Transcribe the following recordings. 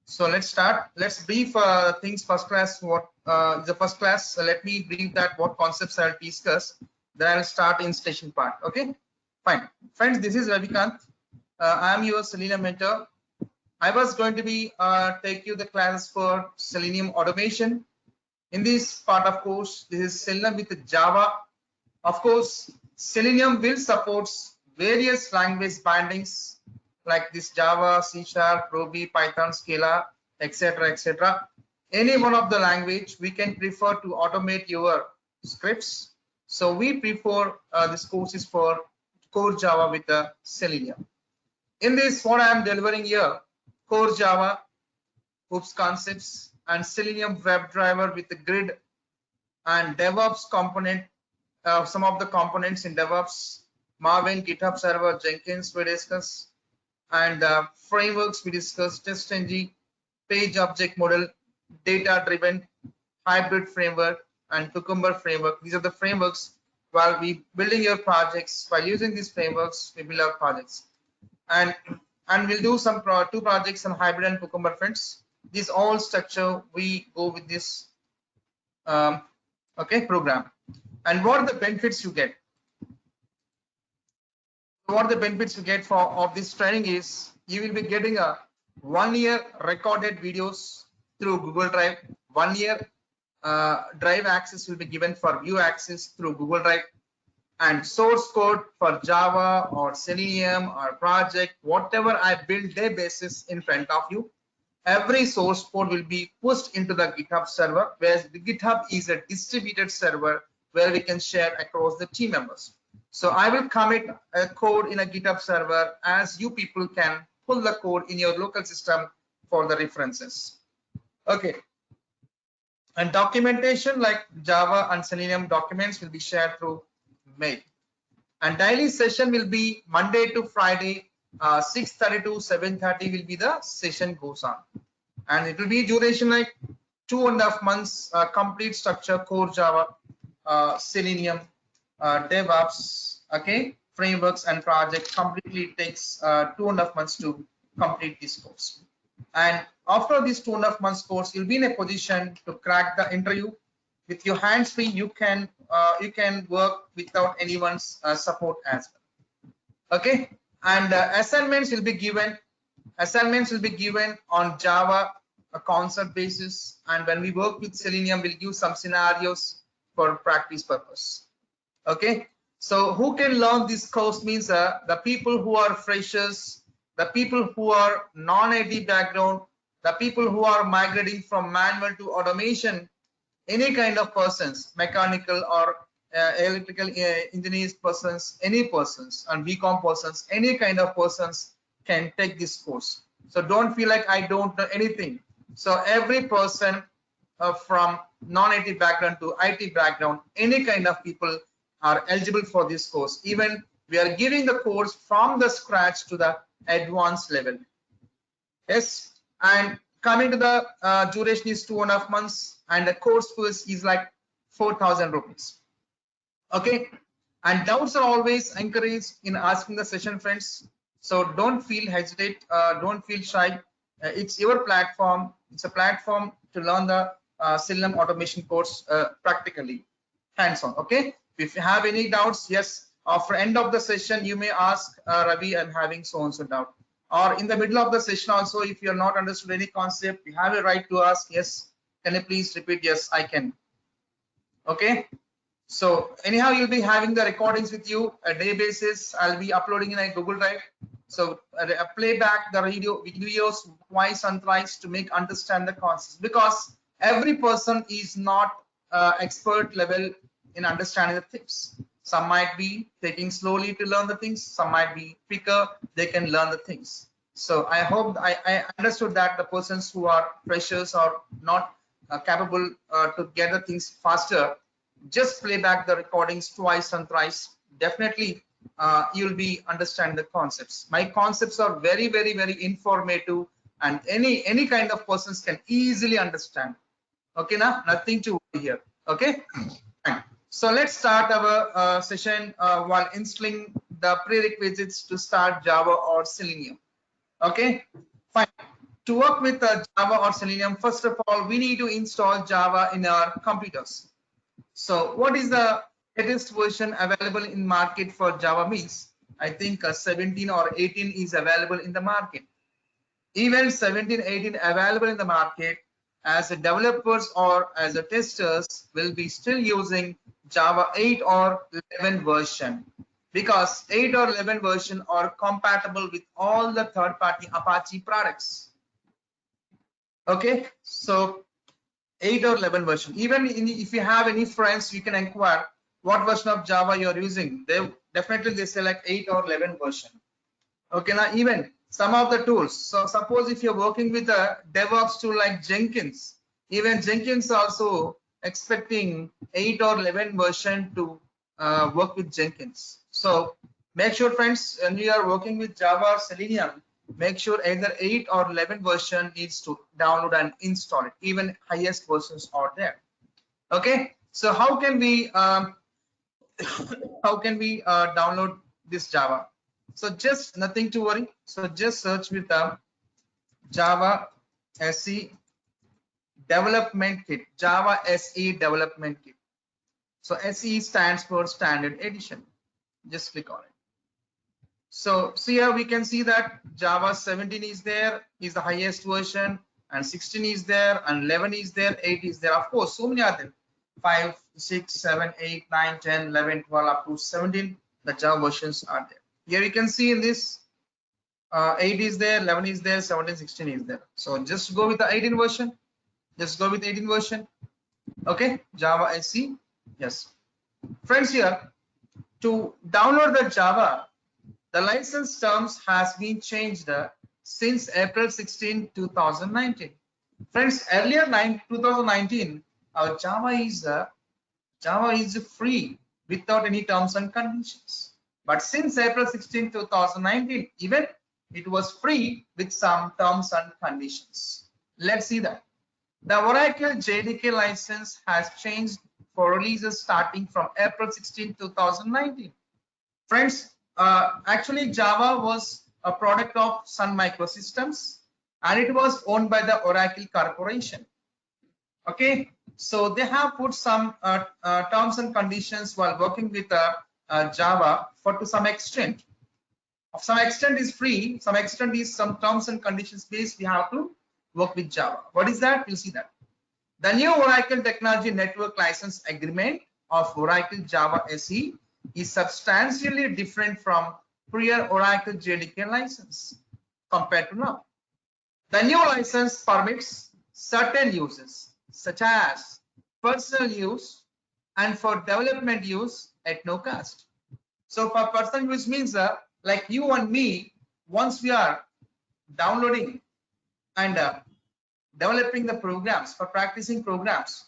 So let's start. Let's brief things first class. What the first class? Let me brief that what concepts I'll discuss. Then I'll start in station part. Okay, fine, friends. This is Ravi Kanth. I am your Selenium mentor. I was going to be take you the classes for Selenium automation. In this part of course, this is Selenium with Java. Of course, Selenium will support various language bindings like this Java, C#, Ruby, Python, Scala, etc., etc. Any one of the language we can prefer to automate your scripts. So we prefer this course is for core Java with the Selenium. In this, what I am delivering here, core Java, hooks concepts, and Selenium WebDriver with the grid and DevOps component. Some of the components in DevOps, Maven, GitHub Server, Jenkins we discuss, and frameworks we discussed, TestNG, page object model, data driven, hybrid framework, and Cucumber framework. These are the frameworks. While we building your projects, while using these frameworks, we build our projects, and we'll do some two projects on hybrid and Cucumber, friends. This all structure we go with this okay program. And what are the benefits you get? What are the benefits you get of this training is you will be getting a 1 year recorded videos through Google Drive. 1 year drive access will be given for view access through Google Drive, and source code for Java or Selenium or project, whatever I build day basis in front of you. Every source code will be pushed into the GitHub server, where the GitHub is a distributed server where we can share across the team members. So I will commit a code in a GitHub server as you people can pull the code in your local system for the references. Okay. And documentation like Java and Selenium documents will be shared through mail. And daily session will be Monday to Friday, 6:30 to 7:30 will be the session goes on. And it will be duration like 2.5 months, complete structure, core Java, Selenium, DevOps, okay, frameworks and project completely takes 2.5 months to complete this course. And after this 2.5 months course, you'll be in a position to crack the interview with your hands free. You can work without anyone's support as well. Okay, and assignments will be given. Assignments will be given on Java a concept basis, and when we work with Selenium, we'll give some scenarios for practice purpose. Okay, so who can learn this course means the people who are freshers, the people who are non-IT background, the people who are migrating from manual to automation, any kind of persons, mechanical or electrical engineers persons, any persons, and BCom persons, any kind of persons can take this course. So don't feel like I don't know anything. So every person from non-IT background to IT background, any kind of people are eligible for this course. Even we are giving the course from the scratch to the advanced level. Yes, and coming to the duration is 2.5 months, and the course fees is like 4,000 rupees. Okay, and doubts are always encouraged in asking the session, friends. So don't feel hesitate, don't feel shy. It's your platform. It's a platform to learn the Selenium automation course practically, hands-on. Okay. If you have any doubts, yes, after end of the session, you may ask Ravi, I'm having so and so doubt. Or in the middle of the session also, if you are not understood any concept, you have a right to ask, yes, can you please repeat? Yes, I can. Okay. So anyhow, you'll be having the recordings with you a day basis. I'll be uploading in a Google Drive. So play back the videos twice and thrice to make understand the concepts, because every person is not expert level in understanding the things. Some might be taking slowly to learn the things. Some might be quicker. They can learn the things. So I hope I understood that the persons who are freshers or not capable to get the things faster, just play back the recordings twice and thrice. Definitely you'll be understand the concepts. My concepts are very, very, very informative, and any kind of persons can easily understand. Okay, now nothing to worry here. Okay. So let's start our session while installing the prerequisites to start Java or Selenium. Okay, fine. To work with Java or Selenium, first of all, we need to install Java in our computers. So what is the latest version available in market for Java means? I think 17 or 18 is available in the market. Even 17, 18 available in the market, as a developers or as a testers will be still using Java 8 or 11 version, because 8 or 11 version are compatible with all the third-party Apache products. Okay, so 8 or 11 version. Even if you have any friends, you can inquire what version of Java you are using. They definitely say like 8 or 11 version. Okay, now even some of the tools. So suppose if you're working with a DevOps tool like Jenkins, even Jenkins also expecting 8 or 11 version to work with Jenkins. So make sure, friends, when you are working with Java or Selenium, make sure either 8 or 11 version needs to download and install it. Even highest versions are there. Okay, so how can we download this Java? So just nothing to worry. So just search with Java SE development kit, Java SE development kit. So SE stands for standard edition. Just click on it. So here we can see that Java 17 is there, is the highest version, and 16 is there, and 11 is there, 8 is there. Of course, so many are there. 5, 6, 7, 8, 9, 10, 11, 12, up to 17. The Java versions are there. Here you can see in this 8 is there, 11 is there, 17, 16 is there. So just go with the 18 version. Just go with 18 version. Okay, Java SE. Yes. Friends, here to download the Java, the license terms has been changed since April 16, 2019. Friends, earlier 2019, our Java is free without any terms and conditions. But since April 16, 2019, even it was free with some terms and conditions. Let's see that. The Oracle JDK license has changed for releases starting from April 16, 2019. Friends, actually Java was a product of Sun Microsystems and it was owned by the Oracle Corporation. Okay, so they have put some terms and conditions while working with Java to some extent. Of some extent is free, some extent is some terms and conditions based. We have to work with Java. What is that? We'll see that. The new Oracle Technology Network License Agreement of Oracle Java SE is substantially different from prior Oracle JDK license compared to now. The new license permits certain uses such as personal use and for development use at no cost. So for personal use means like you and me, once we are downloading and developing the programs, for practicing programs,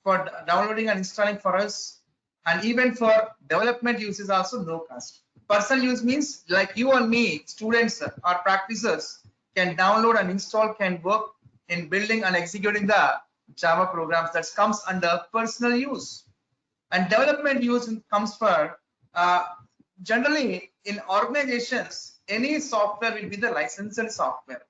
for downloading and installing for us, and even for development use is also no cost. Personal use means like you and me, students or practitioners, can download and install, can work in building and executing the Java programs. That comes under personal use. And development use comes for generally in organizations, any software will be the licensed software.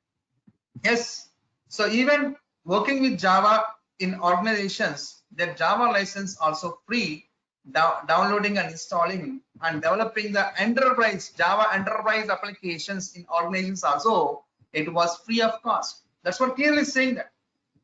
Yes, so even working with Java in organizations, their Java license also free. Downloading and installing and developing the enterprise Java enterprise applications in organizations also, it was free of cost. That's what clearly saying that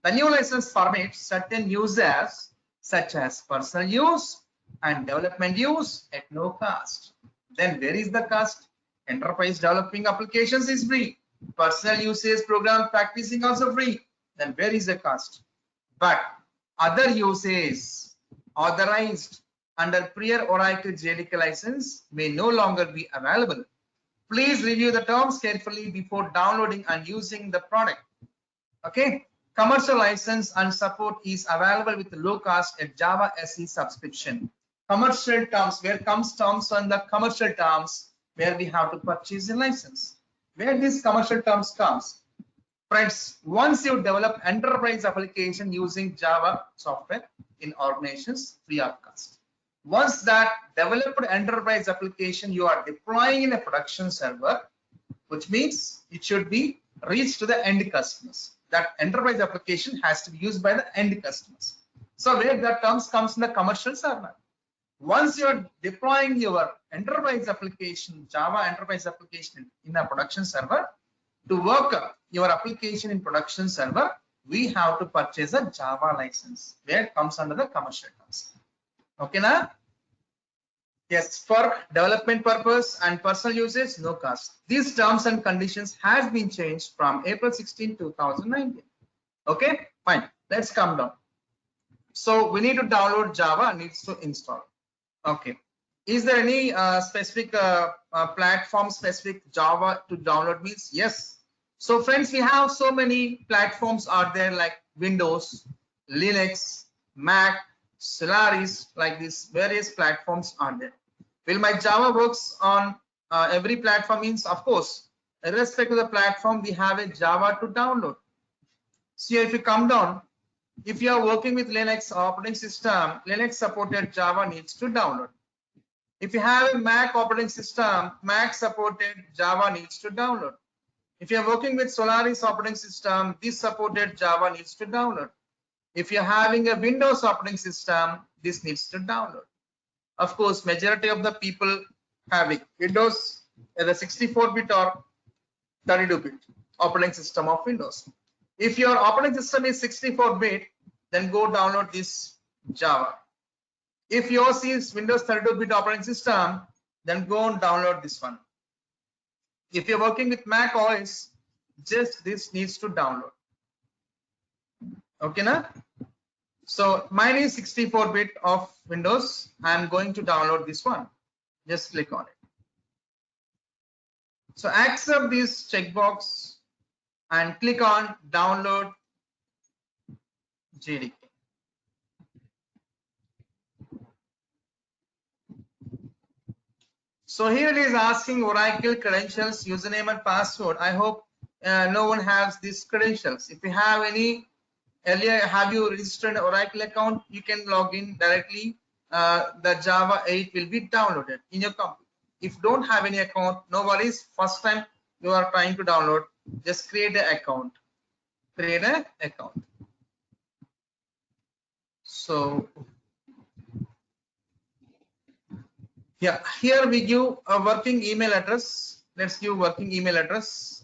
the new license permits certain uses such as personal use and development use at no cost. Then where is the cost? Enterprise developing applications is free. Personal uses program practicing also free. Then where is the cost? But other uses authorized under prior Oracle JDK license may no longer be available. Please review the terms carefully before downloading and using the product. Okay, commercial license and support is available with low cost at Java SE subscription. Commercial terms, where comes terms on the commercial terms where we have to purchase a license. Where these commercial terms comes? Friends, once you develop enterprise application using Java software in organizations, free of cost. Once that developed enterprise application you are deploying in a production server, which means it should be reach to the end customers. That enterprise application has to be used by the end customers. So where that terms comes in the commercial server. Once you're deploying your enterprise application, Java enterprise application in a production server, to work your application in production server, we have to purchase a Java license where it comes under the commercial terms. Okay, now? Yes, for development purpose and personal usage, no cost. These terms and conditions has been changed from April 16, 2019. Okay, fine. Let's come down. So we need to download Java, needs to install. Okay. Is there any specific platform specific Java to download means? Yes. So friends, we have so many platforms are there like Windows, Linux, Mac, Solaris, like these various platforms are there. Will my Java works on every platform means? Of course, irrespective of the platform, we have a Java to download. So if you come down, if you are working with Linux operating system, Linux supported Java needs to download. If you have a Mac operating system, Mac supported Java needs to download. If you are working with Solaris operating system, this supported Java needs to download. If you're having a Windows operating system, this needs to download. Of course, majority of the people having Windows either 64-bit or 32-bit operating system of Windows. If your operating system is 64-bit, then go download this Java. If yours is Windows 32-bit operating system, then go and download this one. If you're working with Mac OS, just this needs to download. Okay, na? So mine is 64-bit of Windows. I'm going to download this one. Just click on it. So accept this checkbox and click on download JDK. So here it is asking Oracle credentials, username and password. I hope no one has these credentials. If you have any earlier, have you registered an Oracle account? You can log in directly. The Java 8 will be downloaded in your computer. If you don't have any account, no worries. First time you are trying to download, just create an account. Create an account. So yeah, here we give a working email address. Let's give working email address.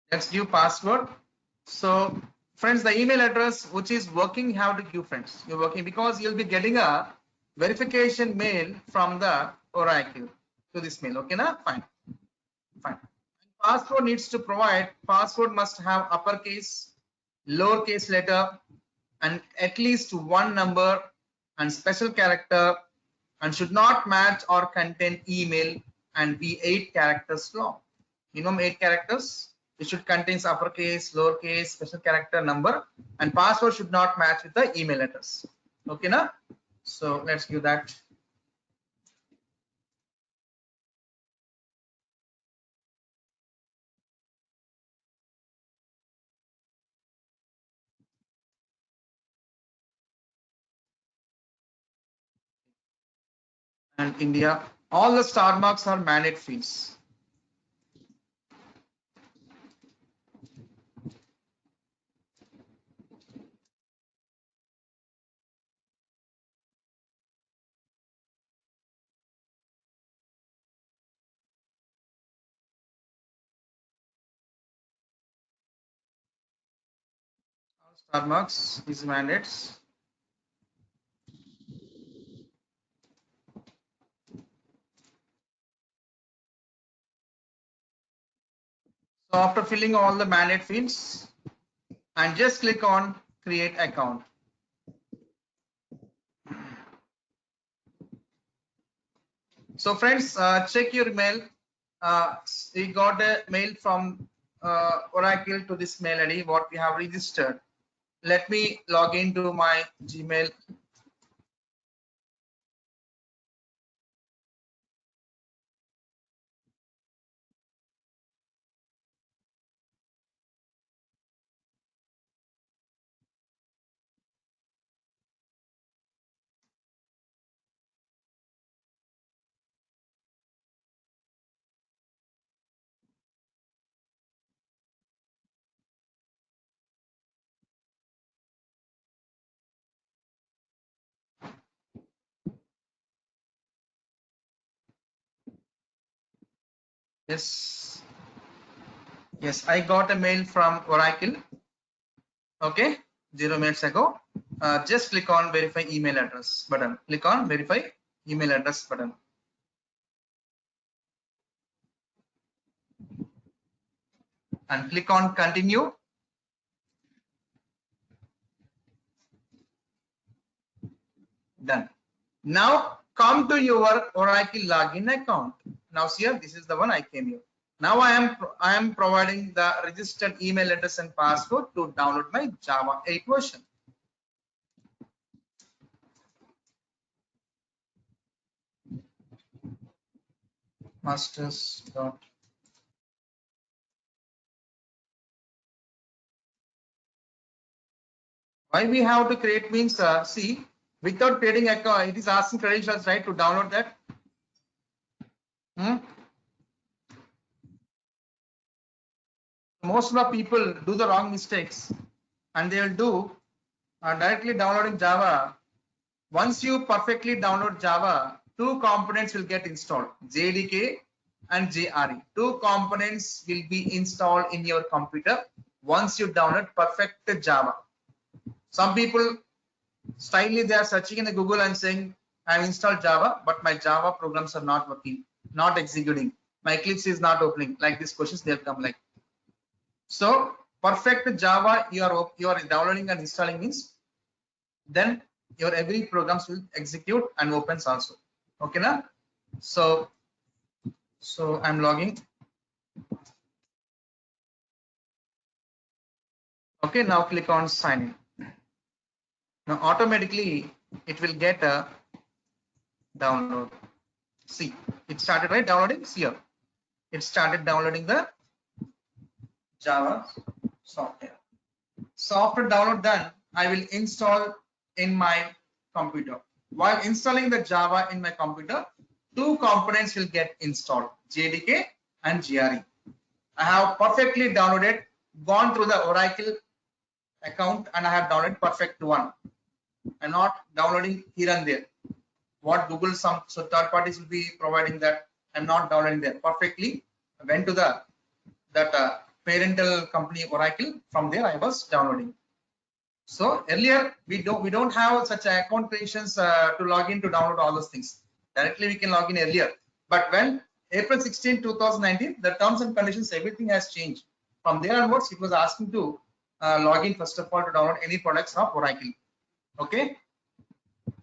Let's give password. So friends, the email address which is working, you have to give friends. You're working because you'll be getting a verification mail from the Oracle to this mail. Okay, now fine. Fine. Password needs to provide, password must have uppercase, lowercase letter, and at least one number and special character, and should not match or contain email and be 8 characters long. Minimum 8 characters. It should contain uppercase, lowercase, special character, number, and password should not match with the email address. Okay, now? So let's give that. And India, all the star marks are mandate fields. Star marks is mandates. So after filling all the mandate fields, and just click on create account. So friends, check your mail. We got a mail from Oracle to this mail ID what we have registered. Let me log into my Gmail. Yes. Yes, I got a mail from Oracle. Okay, 0 minutes ago. Just click on verify email address button. Click on verify email address button. And click on continue. Done. Now come to your Oracle login account. Now see here, this is the one I came here. Now I am providing the registered email address and password to download my Java 8 version. Masters. Why we have to create means see, without creating account, it is asking credentials, right, to download that. Most of the people do the wrong mistakes, and they will do directly downloading Java. Once you perfectly download Java, two components will get installed, JDK and JRE. Two components will be installed in your computer once you download perfect Java. Some people stylely they are searching in the Google and saying, I have installed Java, but my Java programs are not working, not executing. My Eclipse is not opening. Like these questions, they'll come like. So perfect Java you are downloading and installing means then your every programs will execute and opens also. Okay now. So I'm logging. Okay, now click on sign in. Now automatically it will get a download. See, it started right downloading. See here, it started downloading the Java software. So after download done, I will install in my computer. While installing the Java in my computer, two components will get installed, JDK and JRE. I have perfectly downloaded, gone through the Oracle account, and I have downloaded perfect one. I'm not downloading here and there. What Google so third parties will be providing that I'm not downloading there. Perfectly I went to the parental company Oracle. From there I was downloading. So earlier we don't have such account creations to log in to download all those things. Directly we can log in earlier. But when April 16, 2019, the terms and conditions, everything has changed. From there onwards, it was asking to log in first of all to download any products of Oracle. Okay,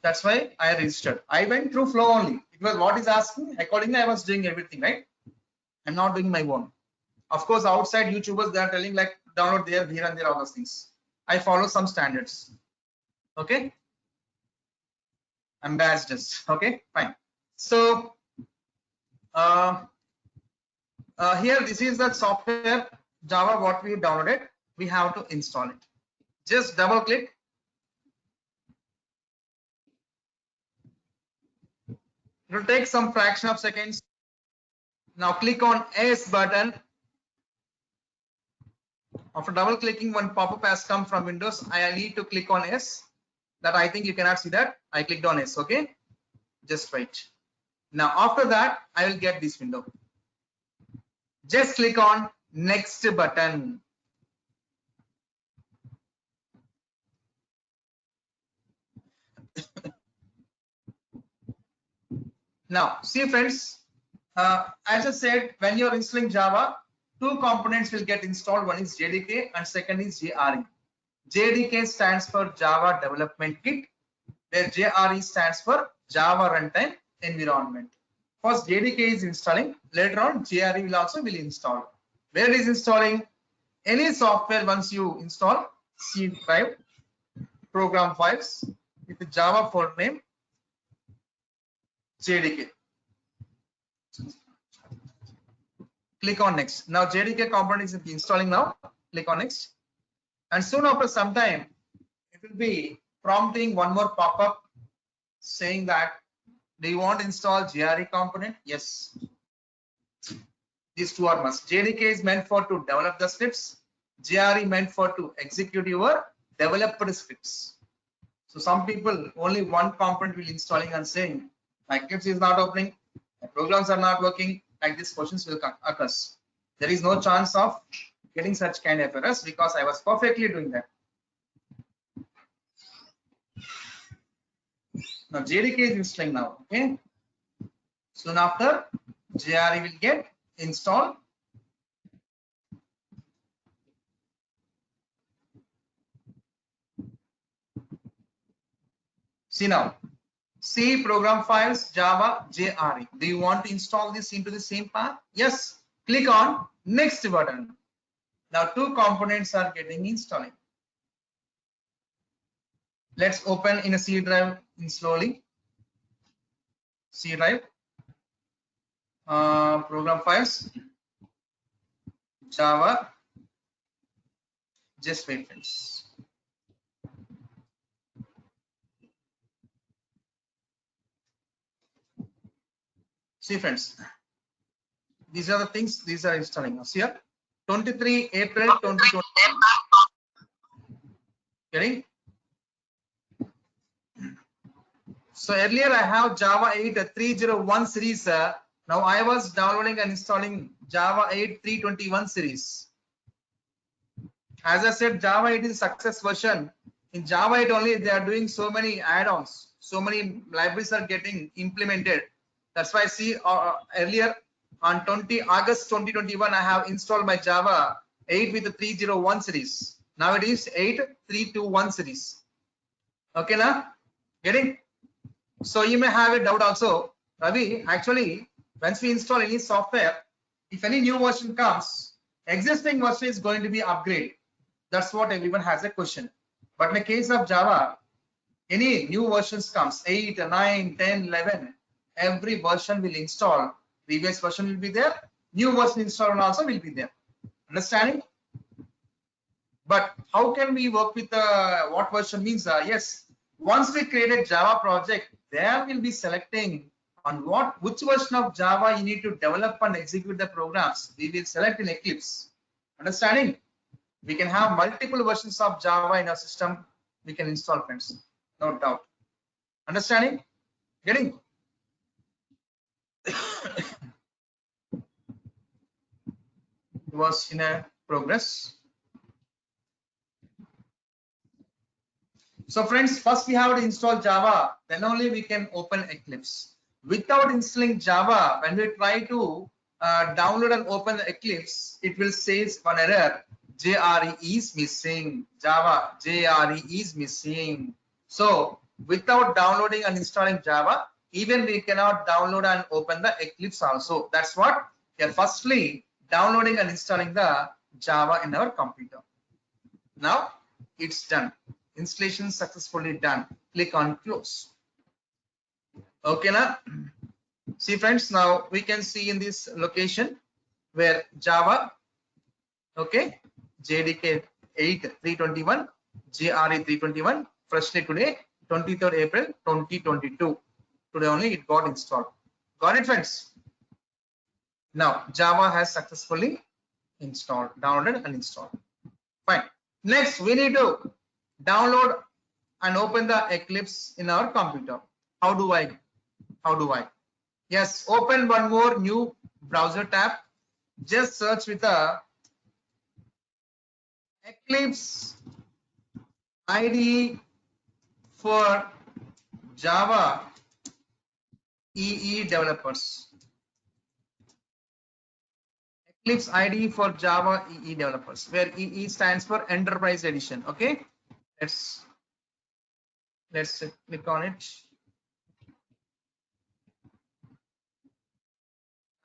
that's why I registered. I went through flow only. It was what is asking. Accordingly, I was doing everything right. I'm not doing my own. Of course, outside YouTubers they are telling like download there, here and there, all those things. I follow some standards. Okay, ambassadors. Okay, fine. So here this is the software Java what we downloaded. We have to install it. Just double click. It will take some fraction of seconds. Now click on S button. After double clicking, one pop-up has come from Windows. I need to click on S. That I think you cannot see that. I clicked on S. Okay, just wait. Now after that, I will get this window. Just click on next button. Now see friends, as I said, when you're installing Java, two components will get installed. One is JDK and second is JRE. JDK stands for Java Development Kit, where JRE stands for Java Runtime Environment. First JDK is installing, later on JRE will install. Where it is installing? Any software once you install, C drive, program files with the Java folder name JDK. Click on next. Now JDK component is installing now. Click on next. And soon after some time, it will be prompting one more pop-up saying that, do you want to install JRE component? Yes. These two are must. JDK is meant for to develop the scripts. JRE meant for to execute your developed scripts. So some people only one component will installing and saying, my Eclipse is not opening, my programs are not working, like these questions will occur. There is no chance of getting such kind of errors because I was perfectly doing that. Now JDK is installing now. Okay. Soon after, JRE will get installed. See now, C program files, Java, JRE. Do you want to install this into the same path? Yes. Click on next button. Now two components are getting installed. Let's open in a C drive in slowly. C drive, program files, Java. Just wait, friends. See, friends, these are the things. These are installing us here. 23 April 2020. Getting? So earlier I have Java 8 301 series. Now I was downloading and installing Java 8 321 series. As I said, Java 8 is success version. In Java 8 only they are doing so many add-ons. So many libraries are getting implemented. That's why I see earlier on 20 August 2021 I have installed my Java 8 with the 301 series. Now it is 8 321 series. Okay, now getting? So you may have a doubt also, Ravi. Actually, once we install any software, if any new version comes, existing version is going to be upgraded. That's what everyone has a question. But in the case of Java, any new versions comes, 8, 9, 10, 11, every version will install. Previous version will be there. New version installed also will be there. Understanding? But how can we work with what version means? Yes, once we create a Java project, there will be selecting on which version of Java you need to develop and execute the programs. We will select in Eclipse. Understanding? We can have multiple versions of Java in our system. We can install, friends. No doubt. Understanding? Getting? It was in a progress. So friends, first we have to install Java, then only we can open Eclipse. Without installing Java, when we try to download and open the Eclipse, it will say one error, JRE is missing, Java, JRE is missing. So without downloading and installing Java, even we cannot download and open the Eclipse also. That's what we are firstly downloading and installing the Java in our computer. Now it's done. Installation successfully done. Click on close. Okay, now see friends, now we can see in this location where Java, okay, JDK 8 321, JRE 321, freshly today 23rd April 2022. Today only it got installed. Got it, friends? Now Java has successfully installed, downloaded and installed. Fine. Next we need to download and open the Eclipse in our computer. How do I? Yes, open one more new browser tab. Just search with the Eclipse IDE for Java EE developers. Eclipse IDE for Java EE developers, where EE stands for Enterprise Edition. Okay, let's click on it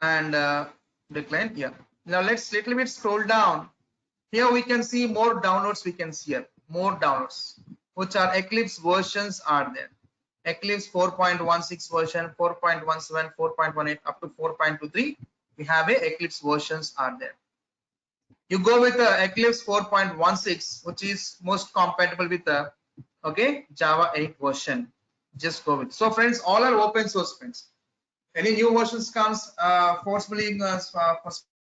and decline. Yeah. Now let's little bit scroll down. Here we can see more downloads. We can see here more downloads, which are Eclipse versions are there. Eclipse 4.16 version, 4.17, 4.18 up to 4.23. We have a Eclipse versions are there. You go with the Eclipse 4.16, which is most compatible with the Java 8 version. Just go with. So friends, all are open source, friends. Any new versions comes forcefully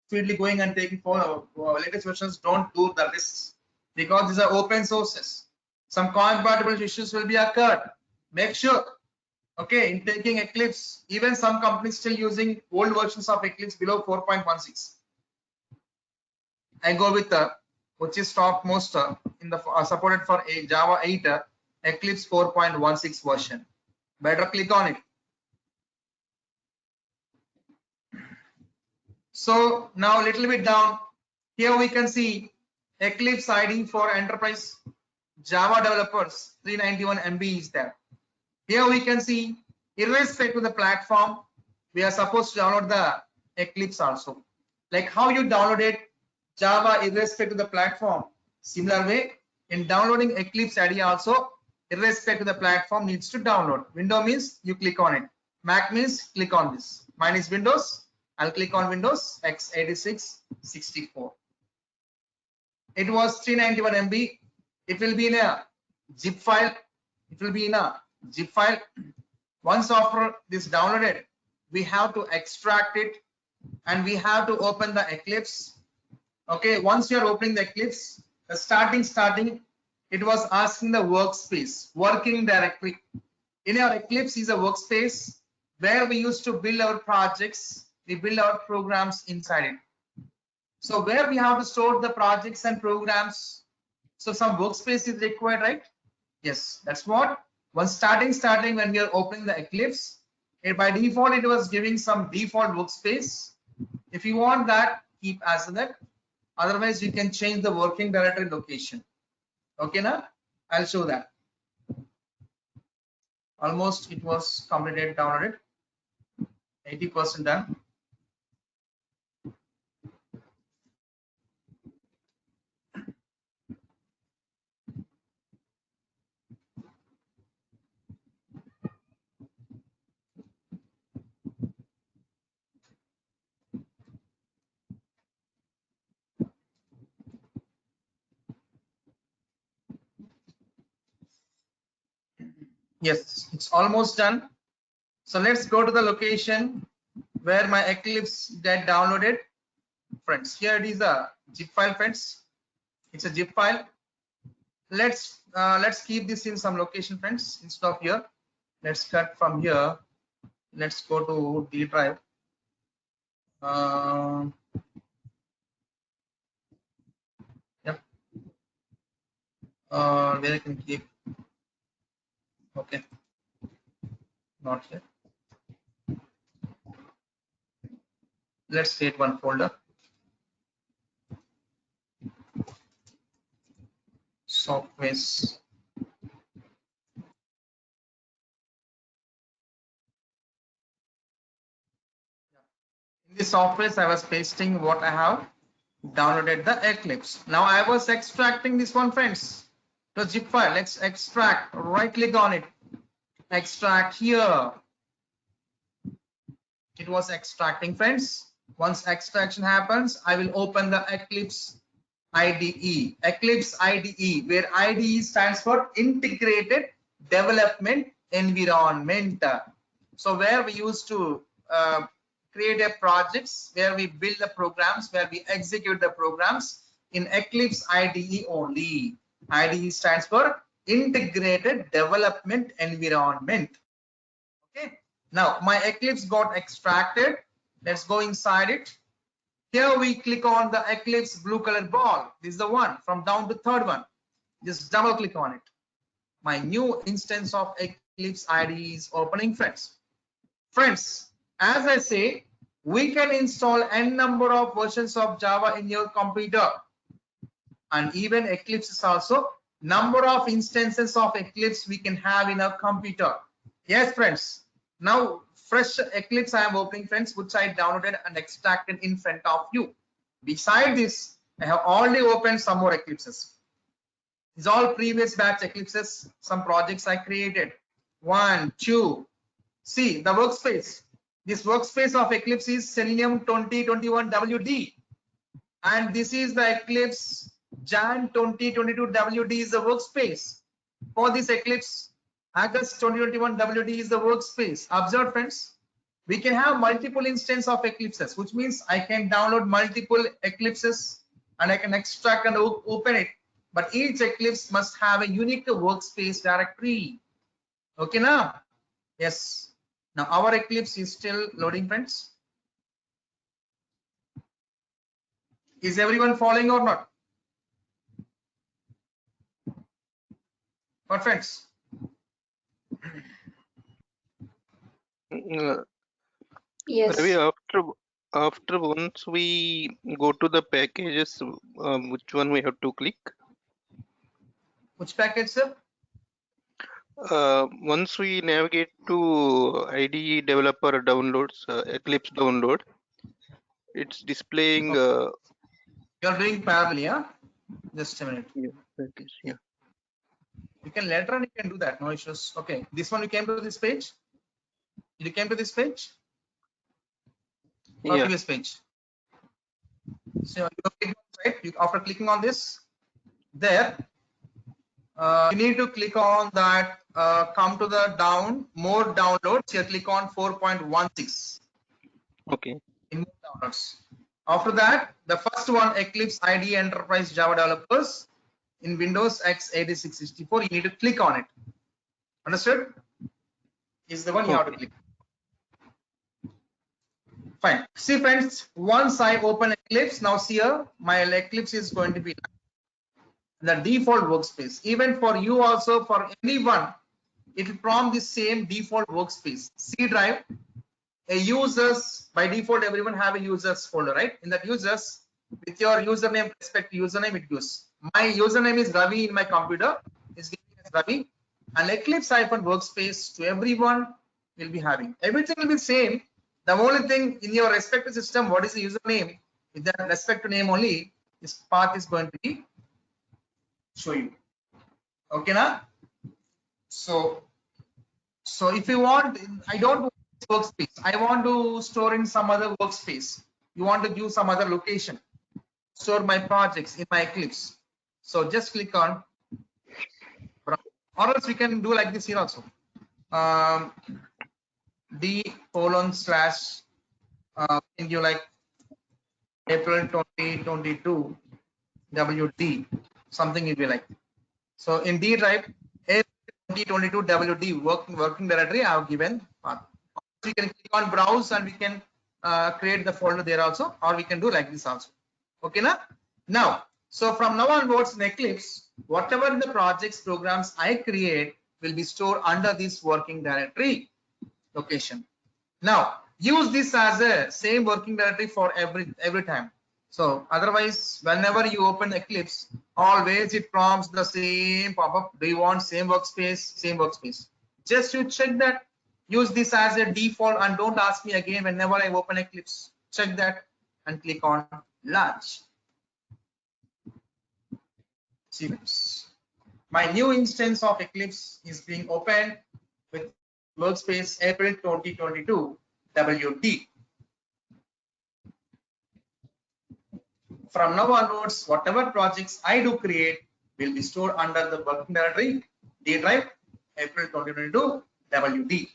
speedily going and taking for latest versions, don't do the risks because these are open sources. Some compatibility issues will be occurred. Make sure Okay, in taking Eclipse, even some companies still using old versions of Eclipse below 4.16. I go with which is topmost in the supported for a Java 8 Eclipse 4.16 version. Better click on it. So now a little bit down here we can see Eclipse IDE for enterprise Java developers 391 MB is there. Here we can see irrespective of the platform we are supposed to download the Eclipse also. Like how you downloaded Java irrespective of the platform. Similar way in downloading Eclipse IDE also irrespective of the platform needs to download. Windows means you click on it. Mac means click on this. Mine is Windows. I'll click on Windows x86 64. It was 391 MB. It will be in a zip file. It will be in a zip file. Once after this downloaded, we have to extract it and we have to open the Eclipse. Okay, once you are opening the Eclipse, the starting, it was asking the workspace, working directory. In our Eclipse is a workspace where we used to build our projects, we build our programs inside it. So where we have to store the projects and programs. So some workspace is required, right? Yes, that's what. Once starting when we are opening the Eclipse, by default it was giving some default workspace. If you want that, keep as that. Otherwise, you can change the working directory location. Okay, now I'll show that. Almost it was completed, downloaded, 80% done. Yes, it's almost done. So let's go to the location where my Eclipse get downloaded. Friends, here it is a zip file, friends. It's a zip file. Let's keep this in some location, friends. Instead of here, let's cut from here. Let's go to D drive. Yep. Where I can keep. Okay. Not here. Let's create one folder. Softwares. In the softwares, I was pasting what I have downloaded the Eclipse. Now I was extracting this one, friends. The zip file. Let's extract. Right click on it. Extract here. It was extracting, friends. Once extraction happens, I will open the Eclipse IDE. Eclipse IDE, where IDE stands for Integrated Development Environment. So where we used to create a projects, where we build the programs, where we execute the programs in Eclipse IDE only. IDE stands for Integrated Development Environment. Okay. Now my Eclipse got extracted. Let's go inside it. Here we click on the Eclipse blue color ball. This is the one from down to third one. Just double click on it. My new instance of Eclipse IDE is opening, friends. Friends, as I say, we can install n number of versions of Java in your computer. And even Eclipse is also number of instances of Eclipse we can have in our computer. Yes, friends. Now fresh Eclipse I am opening, friends, which I downloaded and extracted in front of you. Beside this, I have already opened some more Eclipses. These all previous batch Eclipses, some projects I created. 1, 2. See the workspace. This workspace of Eclipse is Selenium 2021 WD. And this is the Eclipse Jan 2022 WD is the workspace. For this Eclipse, August 2021 WD is the workspace. Observe, friends, we can have multiple instances of Eclipses, which means I can download multiple Eclipses and I can extract and open it. But each Eclipse must have a unique workspace directory. Okay, now, Yes. Now our Eclipse is still loading, friends. Is everyone following or not? What, friends? Yes. Ravi, after once we go to the packages, which one we have to click? Which package, sir? Once we navigate to IDE developer downloads, Eclipse download, it's displaying. You're doing parallel, yeah? Just a minute. Yeah, package, yeah. You can later on, you can do that, no issues. Okay, this one you came to this page. You came to this page or Yeah. previous page. So you click right. After clicking on this, there you need to click on that. Come to the more downloads. Here, click on 4.16. Okay. In more downloads. After that, the first one, Eclipse IDE Enterprise Java Developers in Windows x86-64. You need to click on it. Understood? Is the one you have to click. Fine. See, friends, once I open Eclipse, now see here, my Eclipse is going to be the default workspace. Even for you also, for anyone, it will prompt the same default workspace. C drive, a users, by default, everyone have a users folder, right? In that users, with your username, respect username, it gives. My username is Ravi in my computer, is giving as Ravi, and Eclipse-workspace to everyone will be having. Everything will be same. The only thing in your respective system, what is the username? With that respect to name only, this path is going to be show you. Okay, now. So if you want, I don't want this workspace. I want to store in some other workspace. You want to give some other location. Store my projects in my Eclipse. So just click on, or else we can do like this here also. D:/, can you like April 2022 WD, something will be like. So in D drive, April 2022 WD working directory I have given path. We can click on browse and we can create the folder there also, or we can do like this also. Okay, now so from now onwards in Eclipse, whatever the projects programs I create will be stored under this working directory location. Now use this as a same working directory for every time. So otherwise, whenever you open Eclipse, always it prompts the same pop-up. Do you want same workspace? Same workspace. Just you check that. Use this as a default and don't ask me again whenever I open Eclipse. Check that and click on launch. See, my new instance of Eclipse is being opened with workspace April 2022 WD. From now onwards, whatever projects I do create will be stored under the working directory D drive April 2022 WD.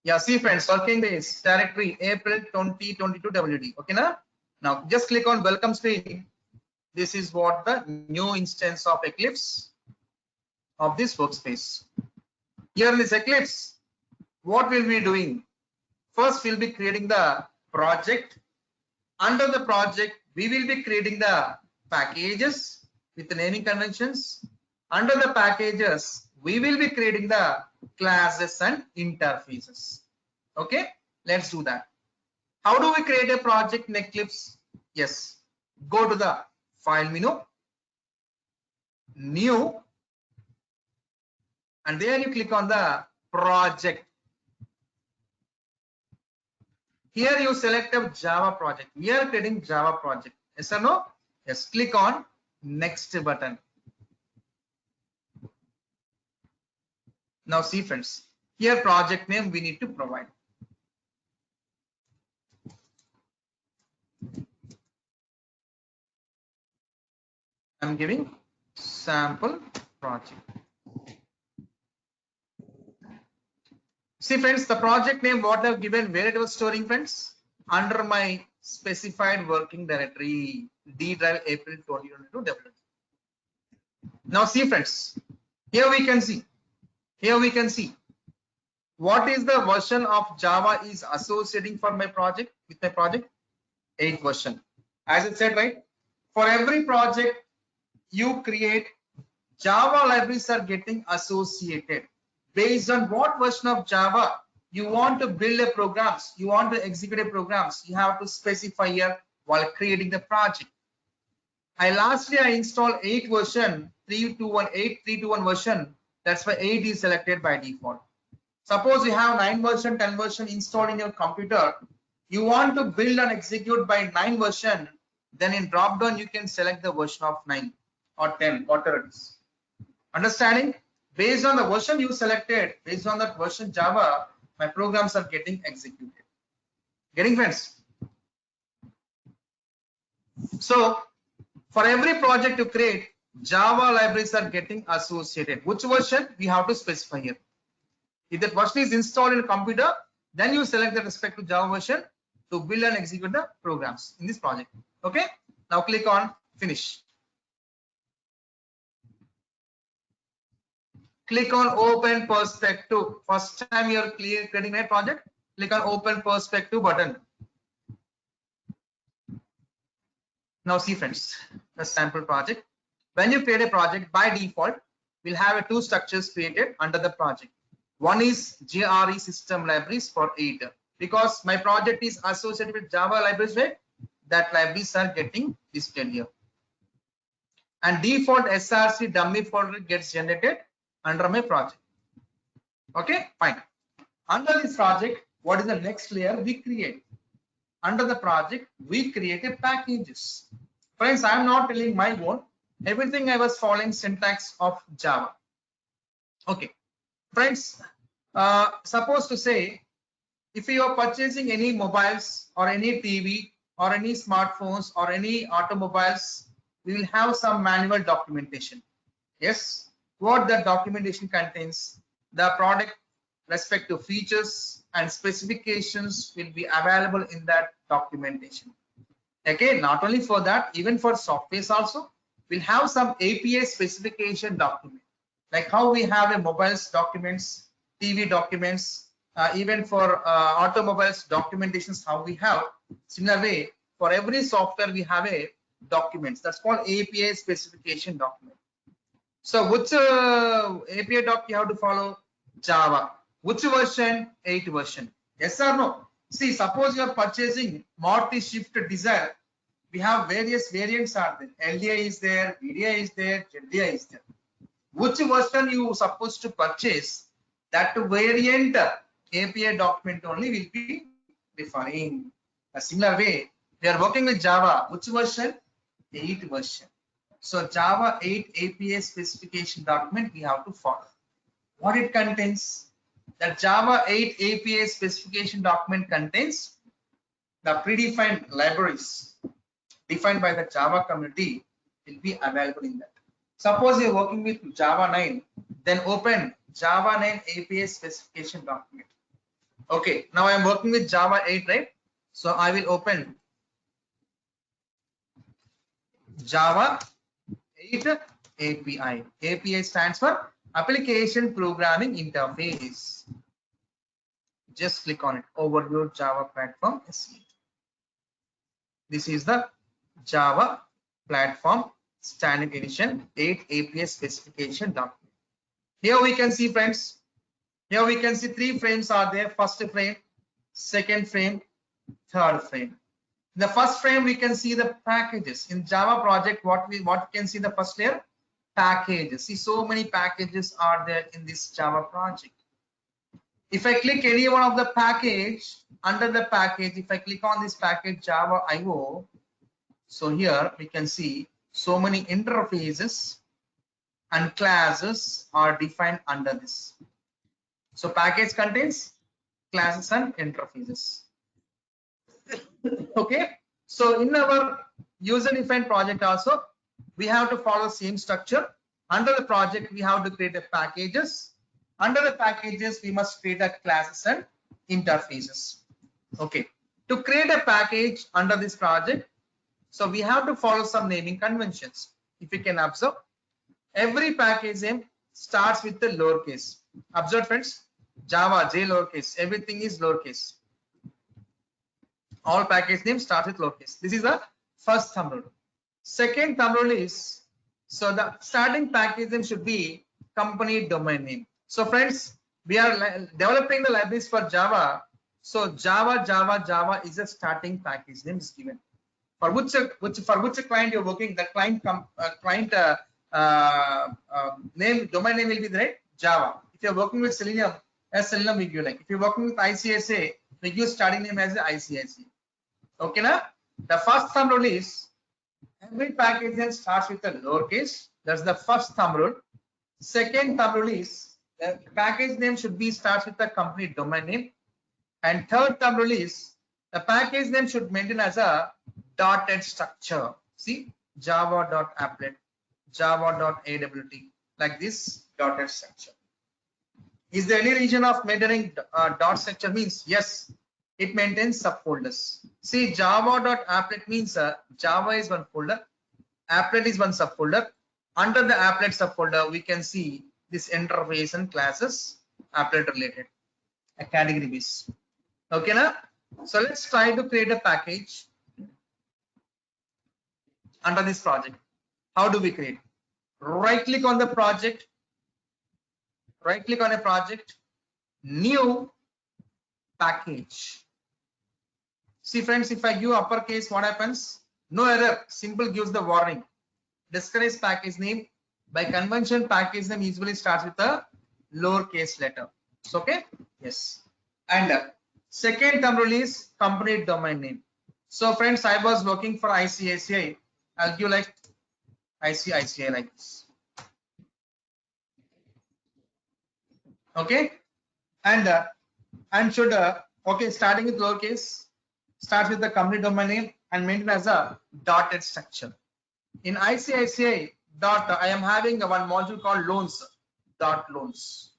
Yeah, see friends, working days directory April 2022 WD. Okay, now just click on welcome screen. This is what the new instance of Eclipse of this workspace. Here in this Eclipse, what we'll be doing? First, we'll be creating the project. Under the project, we will be creating the packages with the naming conventions. Under the packages, we will be creating the classes and interfaces. Okay, let's do that. How do we create a project in Eclipse? Yes, go to the file menu, new, and then you click on the project. Here you select a Java project. We are creating Java project. Yes or no? Yes. Click on next button. Now see friends, here project name we need to provide. I'm giving sample project. See friends, the project name what I've given, where it was storing friends, under my specified working directory D drive April 2022 development. Now see friends, here we can see what is the version of Java is associating for my project with my project. 8th version. As I said, right, for every project you create, Java libraries are getting associated based on what version of Java you want to build a programs, you want to execute a programs, you have to specify here while creating the project. Lastly I installed 8 version 3.2.1 version. That's why 8 is selected by default. Suppose you have 9 version, 10 version installed in your computer. You want to build and execute by 9 version, then in drop down you can select the version of 9 or 10, whatever it is. Understanding? Based on the version you selected, based on that version Java, my programs are getting executed. Getting friends? So for every project you create, Java libraries are getting associated. Which version we have to specify here. If that version is installed in a computer, then you select the respective Java version to build and execute the programs in this project. Okay. Now click on finish. Click on open perspective. First time you are creating a project, click on open perspective button. Now see friends, the sample project. When you create a project, by default, we'll have 2 structures created under the project. One is JRE system libraries for 8. Because my project is associated with Java libraries, right? That libraries are getting displayed here. And default SRC dummy folder gets generated under my project. Okay, fine. Under this project, what is the next layer we create? Under the project, we created packages. Friends, I am not telling my own. Everything I was following syntax of Java. Okay, friends, suppose to say, if you are purchasing any mobiles or any TV or any smartphones or any automobiles, we will have some manual documentation. Yes, what the documentation contains, the product respective features and specifications will be available in that documentation. Okay, not only for that, even for softwares also, we'll have some API specification document, like how we have a mobiles documents, TV documents, even for automobiles documentations, how we have. Similar way, for every software we have a documents, that's called API specification document. So which API doc you have to follow? Java. Which version? 8 version. Yes or no? See, suppose you are purchasing Maruti Swift Desire. We have various variants are there. LDI is there, VDI is there, ZDI is there. Which version you supposed to purchase? That variant API document only will be referring. A similar way, we are working with Java. Which version? 8 version. So Java 8 API specification document we have to follow. What it contains? The Java 8 API specification document contains the predefined libraries defined by the Java community will be available in that. Suppose you are working with Java 9, then open Java 9 API specification document. Okay, now I am working with Java 8, right? So I will open Java 8 API. API stands for Application Programming Interface. Just click on it. Overview Java Platform SE. This is the Java Platform Standard Edition 8 API specification document. Here we can see, friends. Here we can see 3 frames are there. First frame, second frame, third frame. In the first frame, we can see the packages. In Java project, what we can see the first layer? Packages. See, so many packages are there in this Java project. If I click any one of the package, under the package, if I click on this package Java IO, so here we can see so many interfaces and classes are defined under this. So package contains classes and interfaces. Okay, so in our user defined project also we have to follow same structure. Under the project we have to create a packages. Under the packages we must create a classes and interfaces. Okay, To create a package under this project, so we have to follow some naming conventions. If you can observe, every package name starts with the lowercase. Observe friends, Java, J lowercase, everything is lowercase. All package names start with lowercase. This is the first thumb rule. Second thumb rule is, so the starting package name should be company domain name. So friends, we are developing the libraries for Java. So Java is a starting package name is given. For which client you're working, the client name, domain name will be there, Java. If you're working with Selenium, as Selenium we give like. If you're working with ICSA, we give starting name as ICSA. Okay, now the first thumb rule is every package name starts with a lowercase. That's the first thumb rule. Second thumb rule is the package name should be starts with the company domain name. And third thumb rule is the package name should maintain as a dotted structure. See, java.applet, java.awt, like this dotted structure. Is there any reason of maintaining dot structure? Means yes, it maintains subfolders. See, java.applet means Java is one folder, applet is one subfolder. Under the applet subfolder, we can see this interface and classes applet related, a category base. Okay, now so let's try to create a package under this project. How do we create? Right click on the project, right click on a project, new package. See friends, if I give uppercase, what happens? No error, simple gives the warning. Discourage package name. By convention, package name usually starts with a lowercase letter. So, okay, yes. And second thumb rule is company domain name. So friends, I was working for ICICI. I'll give like ICICI like this. Okay, and should okay, starting with lowercase, starts with the company domain name and maintain as a dotted structure. In ICICI I am having one module called loans, loans.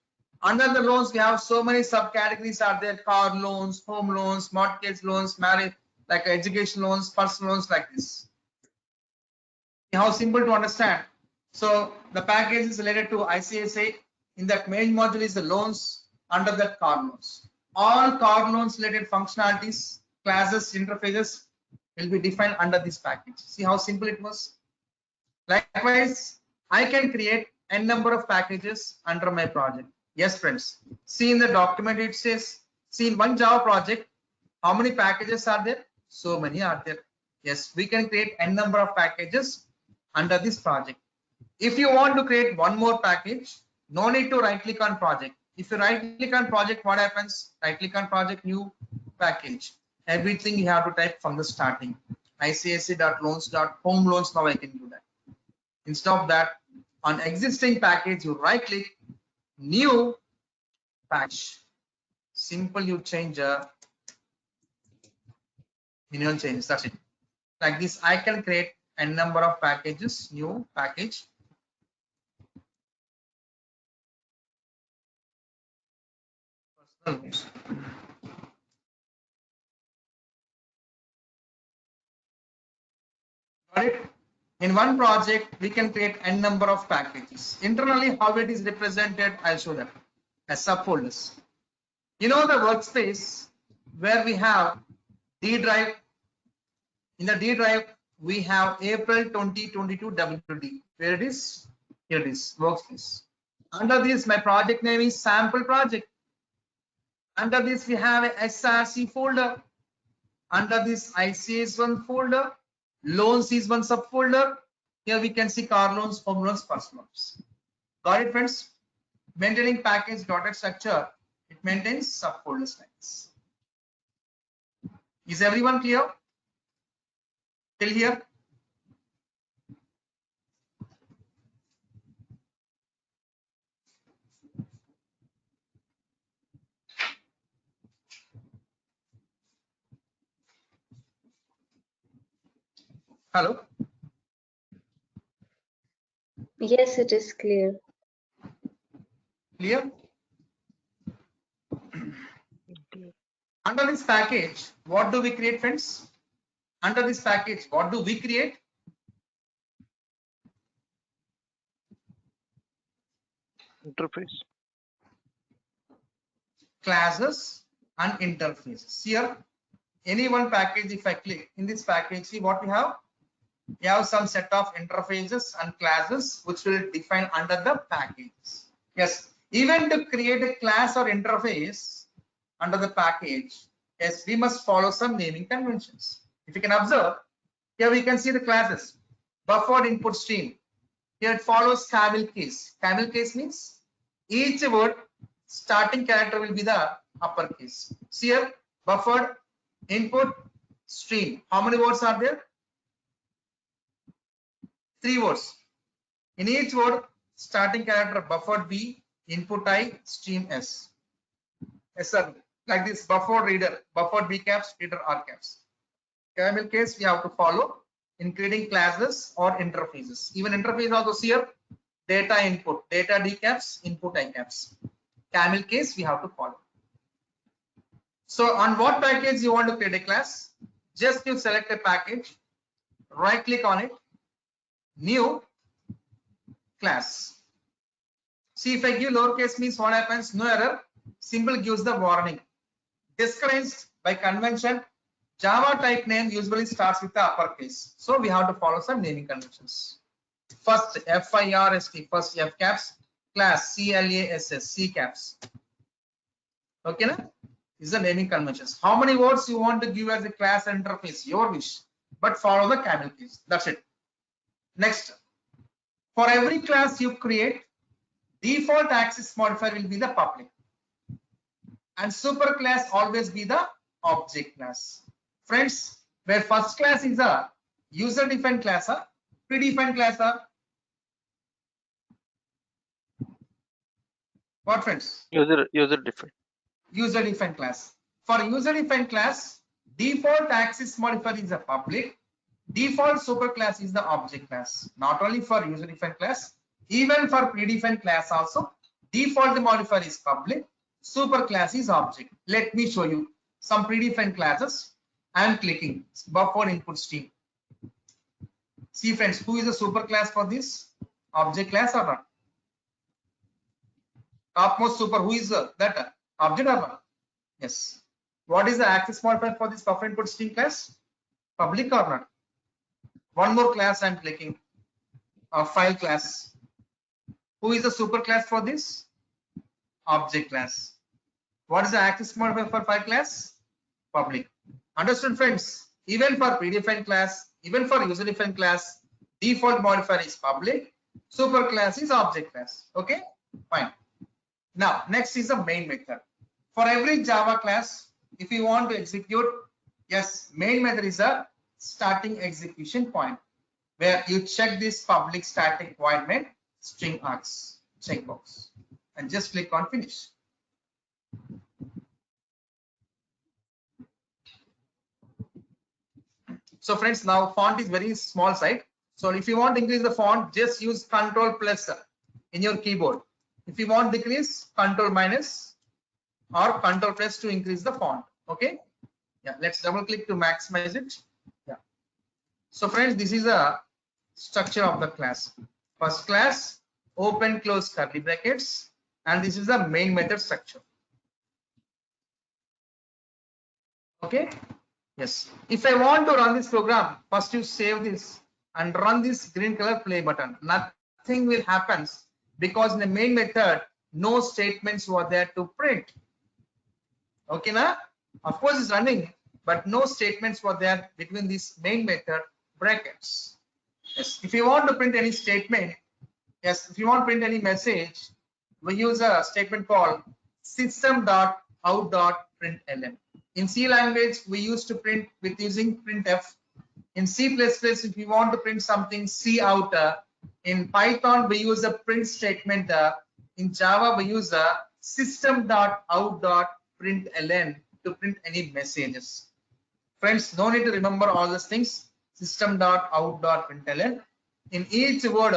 Under the loans, we have so many subcategories are there: car loans, home loans, mortgage loans, marriage, like education loans, personal loans, like this. How simple to understand. So the package is related to ICICI. In that main module is the loans, under that car loans. All car loans related functionalities, classes, interfaces will be defined under this package. See how simple it was. Likewise, I can create n number of packages under my project. Yes, friends. See in the document it says, see in one Java project, how many packages are there? So many are there. Yes, we can create n number of packages under this project. If you want to create one more package, no need to right click on project. If you right click on project, what happens? Right click on project, new package. Everything you have to type from the starting. ICSC.loans.home loans. Now I can do that. Instead of that, on existing package, you right click, new package. Simple, you change minimal changes. That's it. Like this, I can create a number of packages, new package. Personal loans. Got it? In one project, we can create n number of packages. Internally, how it is represented, I'll show that as subfolders. You know the workspace where we have D drive. In the D drive, we have April 2022 WD. Where it is? Here it is, workspace. Under this, my project name is sample project. Under this, we have a SRC folder. Under this, ICS1 folder. Loans is one subfolder. Here we can see car loans, home loans, personal loans. Got it, friends? Maintaining package dotted structure, it maintains subfolders like this. Is everyone clear? Till here? Hello? Yes, it is clear. Clear? Under this package, what do we create, friends? Under this package, what do we create? Interface. Classes and interfaces. Here, any one package, if I click in this package, see what we have? We have some set of interfaces and classes which will define under the package. Yes, even to create a class or interface under the package, yes, we must follow some naming conventions. If you can observe, here we can see the classes. Buffered input stream. Here it follows camel case. Camel case means each word starting character will be the uppercase. See here, buffered input stream. How many words are there? 3 words. In each word, starting character buffered B, input I, stream S. Yes, sir. Like this, buffered reader, buffered B caps, reader R caps. Camel case we have to follow in creating classes or interfaces. Even interface also here, data input, data D caps, input I caps. Camel case we have to follow. So on what package you want to create a class? Just you select a package, right click on it, new class. See, if I give lowercase means what happens? No error. Symbol gives the warning. Discouraged by convention, Java type name usually starts with the uppercase. So we have to follow some naming conventions. First FIRST, first F caps, class CLASS, C caps. Okay, na? These are naming conventions. How many words you want to give as a class interface? Your wish. But follow the camel case. That's it. Next, for every class you create, default access modifier will be the public. And super class always be the object class. Friends, where first class is a user defined class, predefined class. What, friends? User defined. User defined class. For user defined class, default access modifier is a public. Default super class is the object class. Not only for user defined class, even for predefined class also, default modifier is public, super class is object. Let me show you some predefined classes. I am clicking buffer input stream. See, friends, who is the super class for this? Object class or not? Topmost super, who is that object or not? Yes. What is the access modifier for this buffer input stream class? Public or not? One more class I am clicking, file class. Who is the super class for this? Object class. What is the access modifier for file class? Public. Understood, friends? Even for predefined class, even for user defined class, default modifier is public, super class is object class. Okay, fine. Now next is the main method. For every Java class, if you want to execute, yes, main method is a starting execution point where you check this public static void main string args checkbox and just click on finish. So friends, now font is very small side. So if you want to increase the font, just use Ctrl plus in your keyboard. If you want decrease, Ctrl minus or Ctrl plus to increase the font. Okay. Yeah. Let's double click to maximize it. Yeah. So friends, this is a structure of the class. First class, open close curly brackets, and this is the main method structure. Okay. Yes. If I want to run this program, first you save this and run this green color play button. Nothing will happen because in the main method, no statements were there to print. Okay, na? Of course, it's running, but no statements were there between this main method brackets. Yes. If you want to print any statement, yes, if you want to print any message, we use a statement called system.out.println. In C language, we used to print with using printf. In C++, if you want to print something, C out. In Python, we use a print statement. In Java, we use a system.out.println to print any messages. Friends, no need to remember all these things. System.out.println. In each word,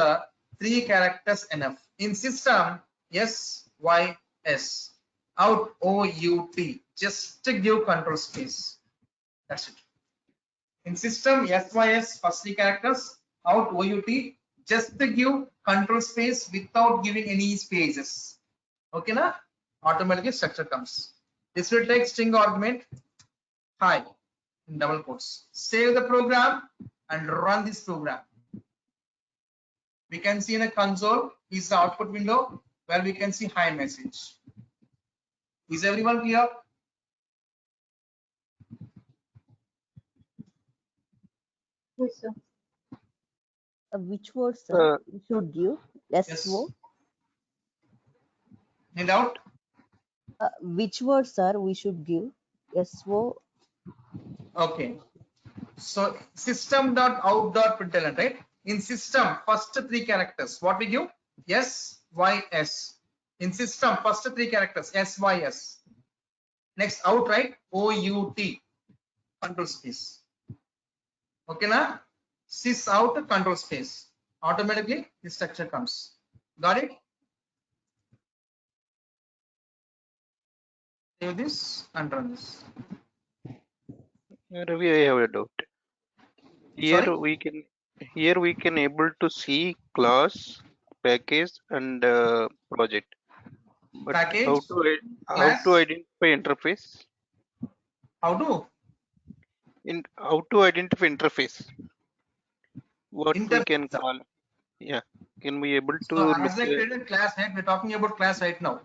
3 characters enough. In system, S, Y, S. Out, O, U, T. just give control space. That's it. In system, SYS first three characters, out OUT, just give control space without giving any spaces. Okay, na? Automatically structure comes. This will take string argument hi in double quotes. Save the program and run this program. We can see in a console is the output window where we can see hi message. Is everyone clear? Yes, sir. Which word, sir, Uh, we should give? Yes. SO? Any doubt? Which word, sir, we should give? SO? Okay. So system.out.println, right? In system, first three characters, what we give? S, Y, S. In system, first three characters, S, Y, S. Next, out, right? O, U, T. Control space. Okay, na? Sys out, control space. Automatically, this structure comes. Got it? Save this and run this. Ravi, I have a doubt. Here Sorry? we can able to see class, package, and project. But Package, how class, to identify interface? how to? How to identify interface? What we can Interface. call? Yeah, can we able to So look? as I created class head, we're talking about class right now.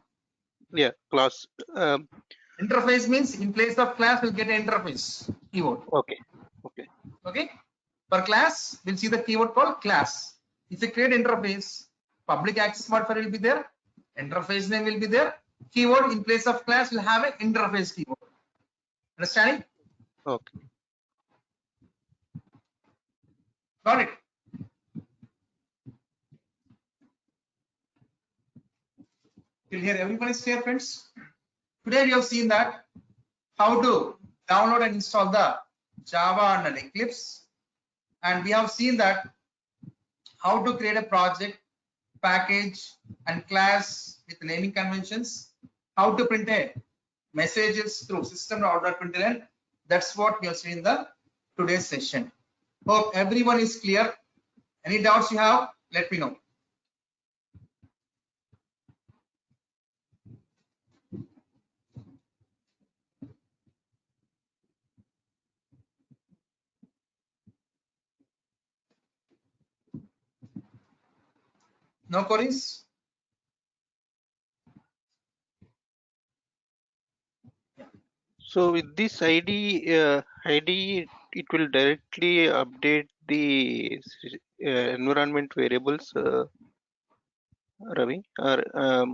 Yeah, class. Interface means in place of class, we'll get an interface keyword. Okay. Okay. For class, we'll see the keyword called class. If you create interface, public access modifier will be there, interface name will be there. Keyword in place of class will have an interface keyword. Understanding? Okay. Got it? Till here, everyone is clear, friends? Today we have seen that how to download and install the Java and Eclipse, and we have seen that how to create a project, package, and class with naming conventions, how to print a messages through system.out.println. That's what we have seen in the today's session. Hope everyone is clear. Any doubts you have, let me know. No queries? So with this ID, it will directly update the environment variables, Ravi, or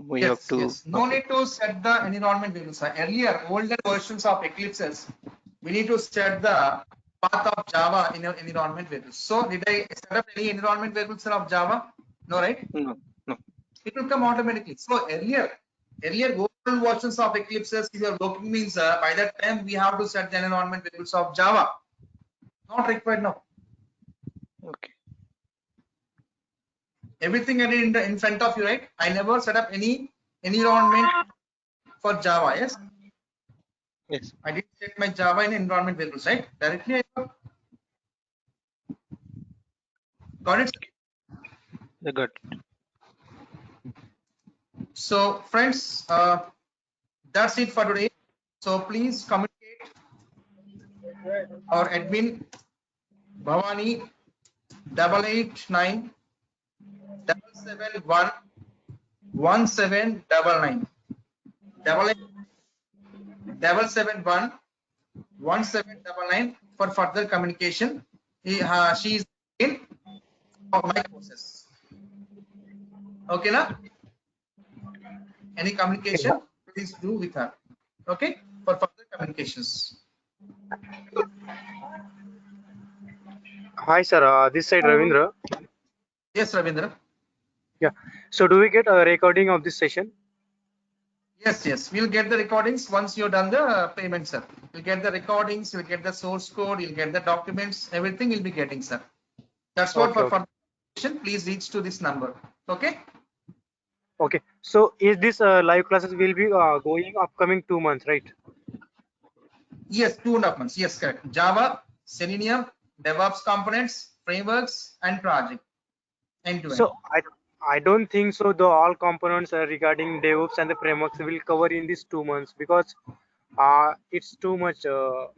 we have Yes, to yes. No need to set the environment variables. Earlier, older versions of Eclipses, we need to set the path of Java in an environment variables. So did I set up any environment variables of Java? No, right? No. It will come automatically. So earlier old versions of Eclipses, if you are working means by that time we have to set the environment variables of Java. Not required now. Okay. Everything I did in front of you, right? I never set up any environment for Java. Yes. Yes. I did set my Java in environment variables, right? Directly I got it. I got it. So friends, that's it for today. So please communicate our admin Bhavani 889 771 1799 771 1799 for further communication. She is in my courses. Okay, na? Any communication, please do with her. Okay, for further communications. Hi, sir. This side Ravindra. Yes, Ravindra. Yeah. So, do we get a recording of this session? Yes. We'll get the recordings once you've done the payment, sir. You'll get the recordings, you'll get the source code, you'll get the documents, everything you'll be getting, sir. That's what for further communication, please reach to this number. Okay. Okay. So, is this live classes will be going upcoming 2 months, right? Yes, 2.5 months. Yes, correct. Java, Selenium, DevOps components, frameworks, and project end to end. So I don't think so. The all components regarding DevOps and the frameworks will cover in these 2 months because it's too much.